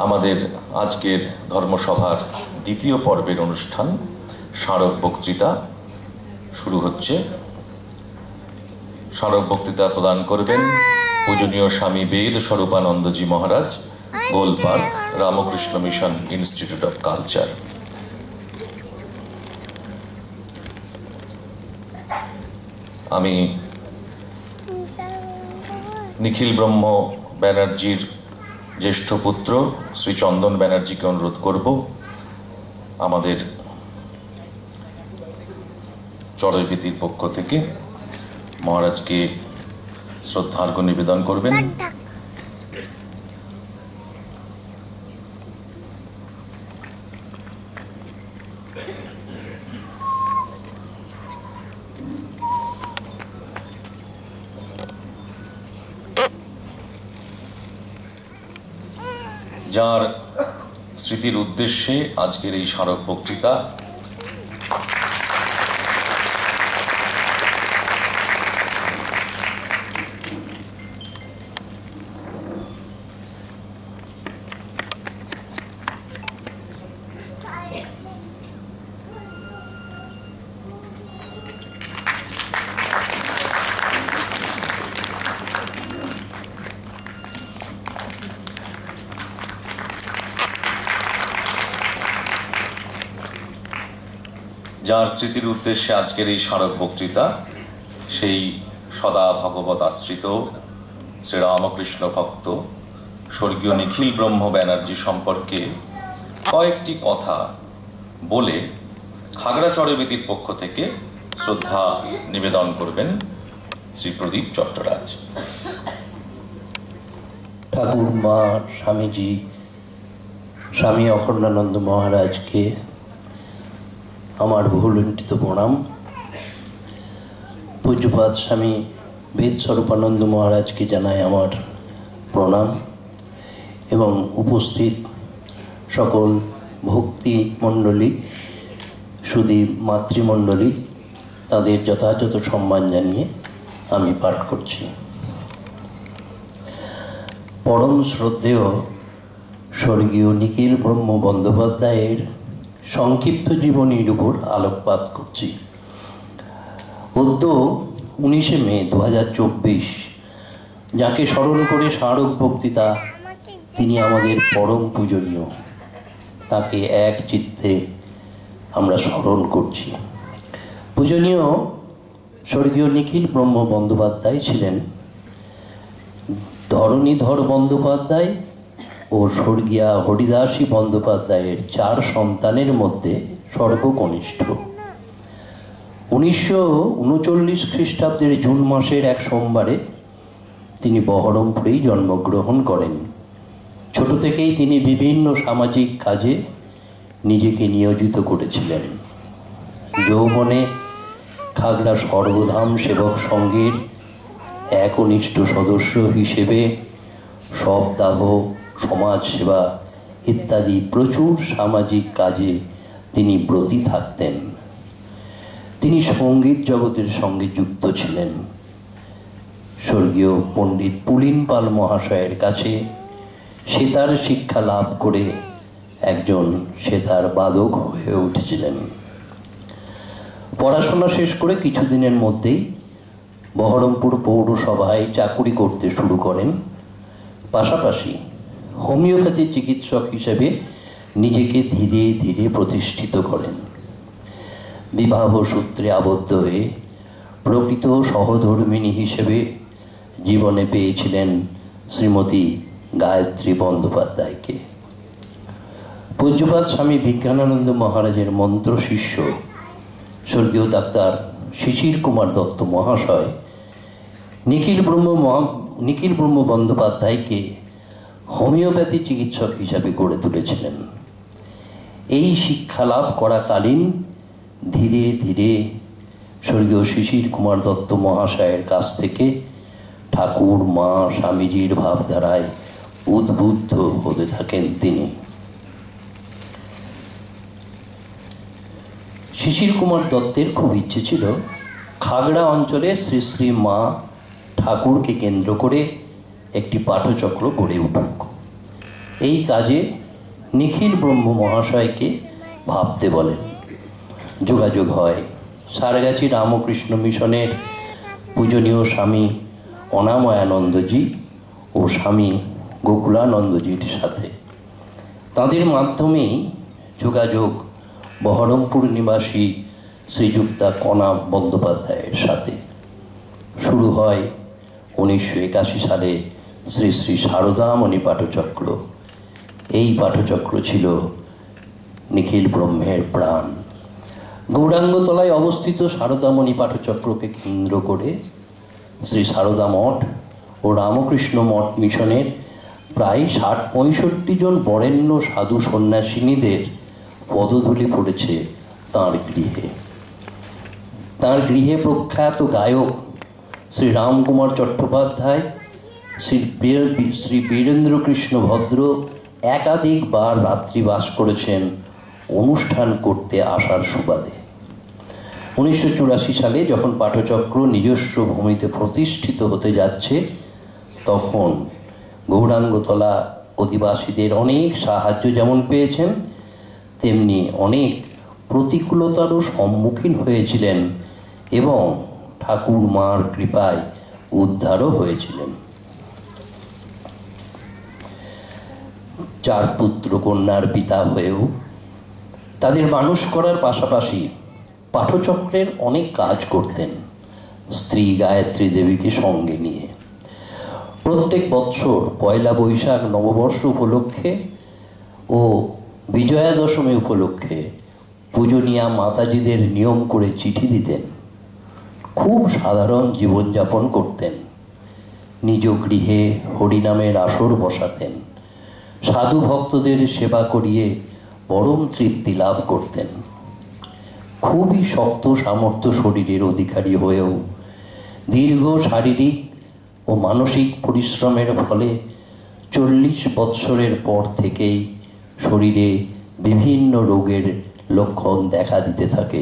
আমাদের আজকের ধর্মসভার দ্বিতীয় পর্বের অনুষ্ঠান স্মারক বক্তৃতা শুরু হচ্ছে। স্মারক বক্তৃতা প্রদান করবেন পূজনীয় Swami Ved Swarupanandaji Maharaj, Gol Park, Ramakrishna Mission Institute of Culture. আমি নিখিল ব্রহ্ম ব্যানার্জির জ্যেষ্ঠ পুত্র শ্রী চন্দন ব্যানার্জিকে অনুরোধ করব আমাদের চড়ইবেদির পক্ষ থেকে মহারাজকে শ্রদ্ধার্ঘ্য নিবেদন করবেন। যার স্মৃতির উদ্দেশ্যে আজকের এই স্মারক বক্তৃতা, যার স্মৃতির উদ্দেশ্যে আজকের এই স্মারক বক্তৃতা, সেই সদা ভগবত আশ্রিত শ্রীরামকৃষ্ণ ভক্ত স্বর্গীয় নিখিল ব্রহ্ম ব্যানার্জি সম্পর্কে কয়েকটি কথা বলে খাগড়া চড়ইবেদির পক্ষ থেকে শ্রদ্ধা নিবেদন করবেন শ্রী প্রদীপ চট্টরাজ। ঠাকুর মা স্বামীজি স্বামী অখণ্ডানন্দ মহারাজকে আমার বহুলণ্ঠিত প্রণাম। পূজ্যপাদ স্বামী বেদ স্বরূপানন্দ মহারাজকে জানাই আমার প্রণাম এবং উপস্থিত সকল ভক্তি মণ্ডলী, সুধী মাতৃমণ্ডলী, তাদের যথাযথ সম্মান জানিয়ে আমি পাঠ করছি। পরম শ্রদ্ধেয় স্বর্গীয় নিখিল ব্রহ্ম বন্দ্যোপাধ্যায়ের সংক্ষিপ্ত জীবনীর উপর আলোকপাত করছি। অদ্য 19শে মে 2024, যাকে স্মরণ করে স্মারক বক্তৃতা, তিনি আমাদের পরম পূজনীয়, তাকে এক চিত্তে আমরা স্মরণ করছি। পূজনীয় স্বর্গীয় নিখিল ব্রহ্ম বন্দ্যোপাধ্যায় ছিলেন ধরণীধর বন্দ্যোপাধ্যায় ও স্বর্গীয়া হরিদাসী বন্দ্যোপাধ্যায়ের 4 সন্তানের মধ্যে সর্বকনিষ্ঠ। 1939 খ্রিস্টাব্দের জুন মাসের এক সোমবারে তিনি বহরমপুরেই জন্মগ্রহণ করেন। ছোট থেকেই তিনি বিভিন্ন সামাজিক কাজে নিজেকে নিয়োজিত করেছিলেন। যৌবনে খাগড়া সর্বধাম সেবক সংঘের একনিষ্ঠ সদস্য হিসেবে সপ্তাহ, সমাজ সেবা ইত্যাদি প্রচুর সামাজিক কাজে তিনি ব্রতী থাকতেন। তিনি সঙ্গীত জগতের সঙ্গে যুক্ত ছিলেন। স্বর্গীয় পণ্ডিত পুলিন পাল মহাশয়ের কাছে সেতার শিক্ষা লাভ করে একজন সেতার বাদক হয়ে উঠেছিলেন। পড়াশোনা শেষ করে কিছুদিনের মধ্যেই বহরমপুর পৌরসভায় চাকুরি করতে শুরু করেন। পাশাপাশি হোমিওপ্যাথি চিকিৎসক হিসেবে নিজেকে ধীরে ধীরে প্রতিষ্ঠিত করেন। বিবাহ সূত্রে আবদ্ধ হয়ে প্রকৃত সহধর্মিণী হিসেবে জীবনে পেয়েছিলেন শ্রীমতী গায়ত্রী বন্দ্যোপাধ্যায়কে। পূজ্যপাদ স্বামী বিজ্ঞানানন্দ মহারাজের মন্ত্র শিষ্য স্বর্গীয় ডাক্তার শিশির কুমার দত্ত মহাশয় নিখিল ব্রহ্ম বন্দ্যোপাধ্যায়কে হোমিওপ্যাথি চিকিৎসক হিসাবে গড়ে তুলেছিলেন। এই শিক্ষা লাভ করাকালীন ধীরে ধীরে স্বর্গীয় শিশির কুমার দত্ত মহাশয়ের কাছ থেকে ঠাকুর মা স্বামীজির ভাবধারায় উদ্বুদ্ধ হতে থাকেন তিনি। শিশির কুমার দত্তের খুব ইচ্ছে ছিল খাগড়া অঞ্চলে শ্রী শ্রী মা ঠাকুরকে কেন্দ্র করে একটি পাঠচক্র গড়ে উঠুক। এই কাজে নিখিল ব্রহ্ম মহাশয়কে ভাবতে বলেন। যোগাযোগ হয় সারগাছি রামকৃষ্ণ মিশনের পূজনীয় স্বামী অনাময়ানন্দজি ও স্বামী গোকুলানন্দজির সাথে। তাঁদের মাধ্যমেই যোগাযোগ বহরমপুর নিবাসী শ্রীযুক্তা কণা বন্দ্যোপাধ্যায়ের সাথে। শুরু হয় 1981 সালে শ্রী শ্রী সারদামণি পাঠচক্র। এই পাঠচক্র ছিল নিখিল ব্রহ্মের প্রাণ। গৌরাঙ্গতলায় অবস্থিত সারদামণি পাঠচক্রকে কেন্দ্র করে শ্রী সারদা মঠ ও রামকৃষ্ণ মঠ মিশনের প্রায় 60-65 জন বরেণ্য সাধু সন্ন্যাসিনীদের পদধূলি পড়েছে তাঁর গৃহে। তাঁর গৃহে প্রখ্যাত গায়ক শ্রী রামকুমার চট্টোপাধ্যায়, শ্রী বীরেন্দ্রকৃষ্ণ ভদ্র একাধিকবার রাত্রিবাস করেছেন অনুষ্ঠান করতে আসার সুবাদে। 1984 সালে যখন পাঠচক্র নিজস্ব ভূমিতে প্রতিষ্ঠিত হতে যাচ্ছে, তখন গৌরাঙ্গতলা অধিবাসীদের অনেক সাহায্য যেমন পেয়েছেন, তেমনি অনেক প্রতিকূলতারও সম্মুখীন হয়েছিলেন এবং ঠাকুর মার কৃপায় উদ্ধারও হয়েছিলেন। 4 পুত্র কন্যার পিতা হয়েও তাদের মানুষ করার পাশাপাশি পাঠচক্রের অনেক কাজ করতেন স্ত্রী গায়ত্রী দেবীকে সঙ্গে নিয়ে। প্রত্যেক বৎসর পয়লা বৈশাখ নববর্ষ উপলক্ষে ও বিজয়া দশমী উপলক্ষে পূজনীয়া মাতাজিদের নিয়ম করে চিঠি দিতেন। খুব সাধারণ জীবনযাপন করতেন। নিজ গৃহে হরিনামের আসর বসাতেন। সাধু ভক্তদের সেবা করিয়ে পরম তৃপ্তি লাভ করতেন। খুবই শক্ত সামর্থ্য শরীরের অধিকারী হয়েও দীর্ঘ শারীরিক ও মানসিক পরিশ্রমের ফলে 40 বৎসরের পর থেকেই শরীরে বিভিন্ন রোগের লক্ষণ দেখা দিতে থাকে।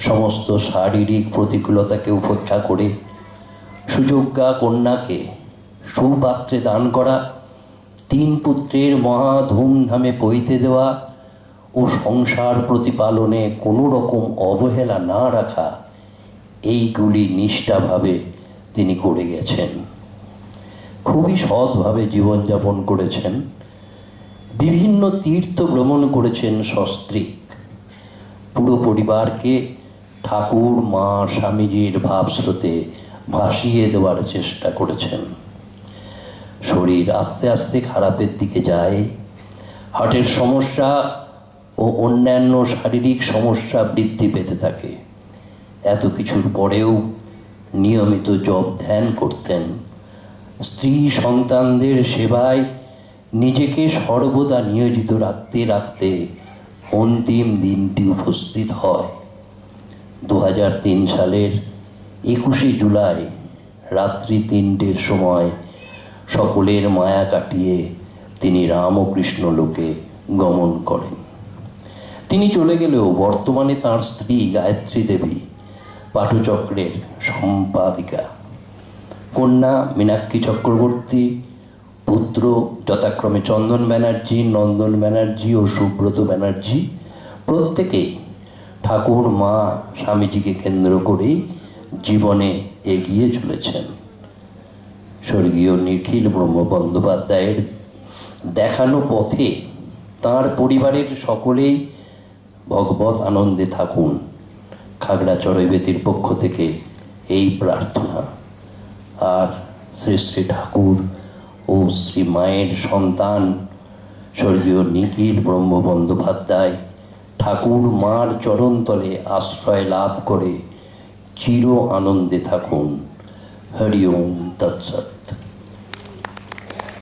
সমস্ত শারীরিক প্রতিকূলতাকে উপেক্ষা করে সুযোগ্যা কন্যাকে সুপাত্রে দান করা, 3 পুত্রের মহা ধুমধামে পৈতে দেওয়া ও সংসার প্রতিপালনে কোনো রকম অবহেলা না রাখা, এইগুলি নিষ্ঠাভাবে তিনি করে গেছেন। খুবই সৎভাবে জীবনযাপন করেছেন। বিভিন্ন তীর্থ ভ্রমণ করেছেন সস্ত্রীক। পুরো পরিবারকে ঠাকুর মা স্বামীজির ভাবস্রোতে ভাসিয়ে দেওয়ার চেষ্টা করেছেন। শরীর আস্তে আস্তে খারাপের দিকে যায়। হার্টের সমস্যা ও অন্যান্য শারীরিক সমস্যা বৃদ্ধি পেতে থাকে। এত কিছুর পরেও নিয়মিত জপ ধ্যান করতেন। স্ত্রী সন্তানদের সেবায় নিজেকে সর্বদা নিয়োজিত রাখতে রাখতে অন্তিম দিনটি উপস্থিত হয়। 2003 সালের 21শে জুলাই রাত্রি 3টের সময় সকলের মায়া কাটিয়ে তিনি রামকৃষ্ণ লোকে গমন করেন। তিনি চলে গেলেও বর্তমানে তাঁর স্ত্রী গায়ত্রী দেবী পাঠচক্রের সম্পাদিকা, কন্যা মীনাক্ষী চক্রবর্তী, পুত্র যথাক্রমে চন্দন ব্যানার্জি, নন্দন ব্যানার্জি ও সুব্রত ব্যানার্জি প্রত্যেকেই ঠাকুর মা স্বামীজিকে কেন্দ্র করেই জীবনে এগিয়ে চলেছেন। স্বর্গীয় নিখিল ব্রহ্ম বন্দ্যোপাধ্যায়ের দেখানো পথে তাঁর পরিবারের সকলেই ভগবত আনন্দে থাকুন। খাগড়াছড়াইবেতির পক্ষ থেকে এই প্রার্থনা। আর শ্রী শ্রী ঠাকুর ও শ্রী মায়ের সন্তান স্বর্গীয় নিখিল ব্রহ্ম বন্দ্যোপাধ্যায় ঠাকুর মার চরণতলে আশ্রয় লাভ করে চির আনন্দে থাকুন। হরি ওম তৎসৎ।